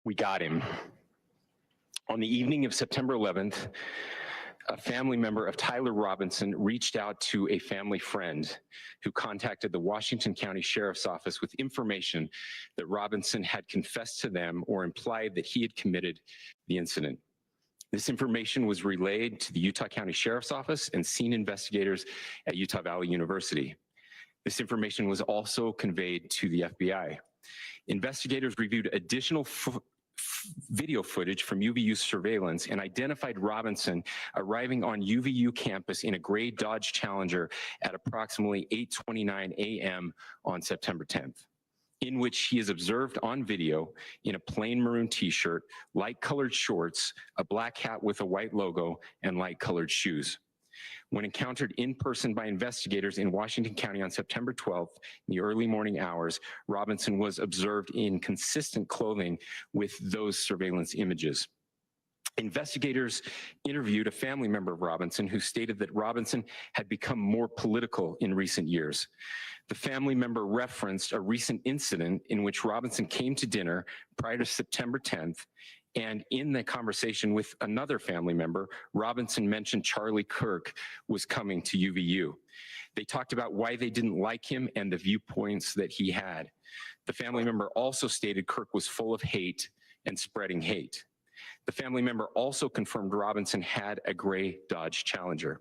We got him. On the evening of September 11th, a family member of Tyler Robinson reached out to a family friend who contacted the Washington County Sheriff's Office with information that Robinson had confessed to them or implied that he had committed the incident. This information was relayed to the Utah County Sheriff's Office and scene investigators at Utah Valley University. This information was also conveyed to the FBI. Investigators reviewed additional video footage from UVU surveillance and identified Robinson arriving on UVU campus in a gray Dodge Challenger at approximately 8:29 a.m. on September 10th, in which he is observed on video in a plain maroon t-shirt, light-colored shorts, a black hat with a white logo, and light-colored shoes. When encountered in person by investigators in Washington County on September 12th, in the early morning hours, Robinson was observed in consistent clothing with those surveillance images. Investigators interviewed a family member of Robinson who stated that Robinson had become more political in recent years. The family member referenced a recent incident in which Robinson came to dinner prior to September 10th, and in the conversation with another family member, Robinson mentioned Charlie Kirk was coming to UVU. They talked about why they didn't like him and the viewpoints that he had. The family member also stated Kirk was full of hate and spreading hate. The family member also confirmed Robinson had a gray Dodge Challenger.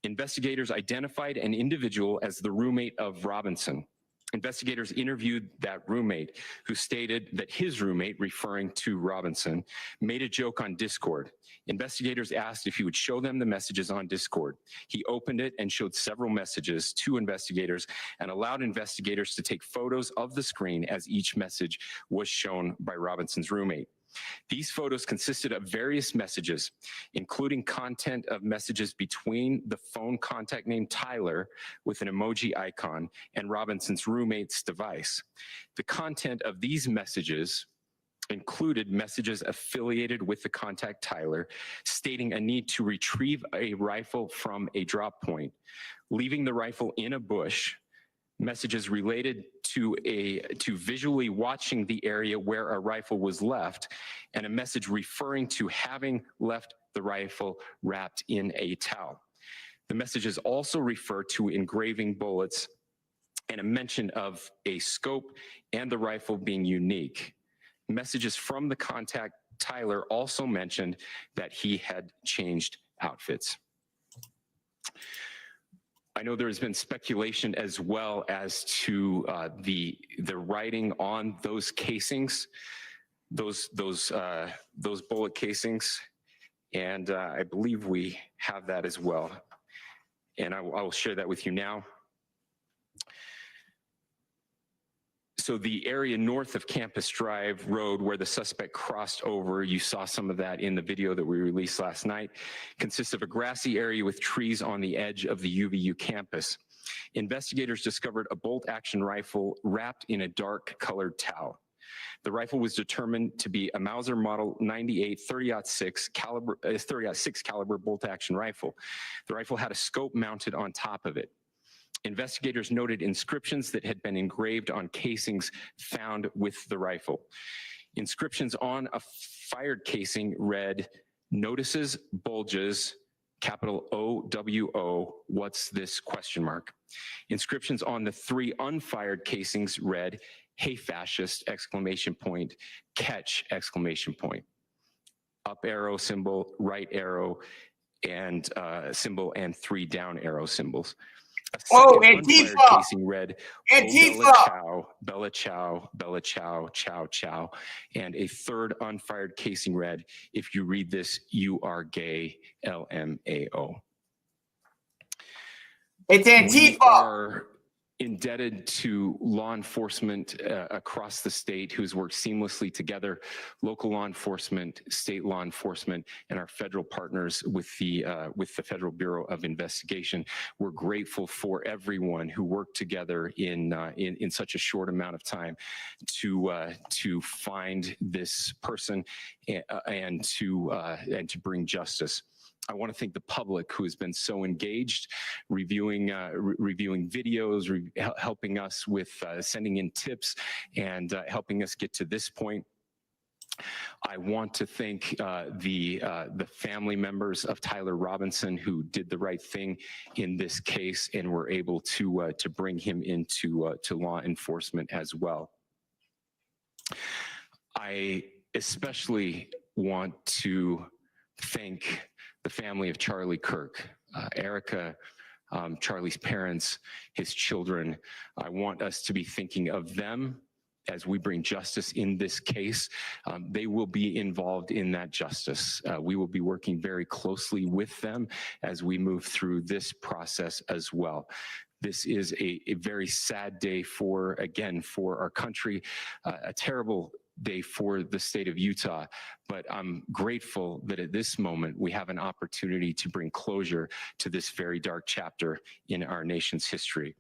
Investigators identified an individual as the roommate of Robinson. Investigators interviewed that roommate, who stated that his roommate, referring to Robinson, made a joke on Discord. Investigators asked if he would show them the messages on Discord. He opened it and showed several messages to investigators and allowed investigators to take photos of the screen as each message was shown by Robinson's roommate. These photos consisted of various messages, including content of messages between the phone contact named Tyler with an emoji icon and Robinson's roommate's device. The content of these messages included messages affiliated with the contact Tyler, stating a need to retrieve a rifle from a drop point, leaving the rifle in a bush, messages related to visually watching the area where a rifle was left, and a message referring to having left the rifle wrapped in a towel. The messages also refer to engraving bullets and a mention of a scope and the rifle being unique. Messages from the contact Tyler also mentioned that he had changed outfits. I know there's been speculation as well as to the writing on those casings, those bullet casings, and I believe we have that as well. And I will share that with you now. So the area north of Campus Drive Road where the suspect crossed over, you saw some of that in the video that we released last night, consists of a grassy area with trees on the edge of the UVU campus. Investigators discovered a bolt-action rifle wrapped in a dark-colored towel. The rifle was determined to be a Mauser Model 98 30-06 caliber bolt-action rifle. The rifle had a scope mounted on top of it. Investigators noted inscriptions that had been engraved on casings found with the rifle. Inscriptions on a fired casing read, "Notices, bulges, capital O-W-O, what's this, question mark." Inscriptions on the 3 unfired casings read, "Hey fascist, exclamation point, catch, exclamation point." Up arrow symbol, right arrow, and symbol, and 3 down arrow symbols. Oh, Antifa! Casing read, Antifa! Bella Chow, Bella Chow, Chow Chow. And a 3rd unfired casing read, "If you read this, you are gay, LMAO." It's Antifa! We are indebted to law enforcement across the state who's worked seamlessly together, local law enforcement, state law enforcement, and our federal partners with the Federal Bureau of Investigation. We're grateful for everyone who worked together in such a short amount of time to find this person and to bring justice. I want to thank the public who has been so engaged, reviewing videos, helping us with sending in tips, and helping us get to this point. I want to thank the family members of Tyler Robinson who did the right thing in this case and were able to bring him into to law enforcement as well. I especially want to thank the family of Charlie Kirk, Erica, Charlie's parents, his children. I want us to be thinking of them as we bring justice in this case. They will be involved in that justice. We will be working very closely with them as we move through this process as well. This is a very sad day for, again, for our country, a terrible day for the state of Utah, but I'm grateful that at this moment we have an opportunity to bring closure to this very dark chapter in our nation's history.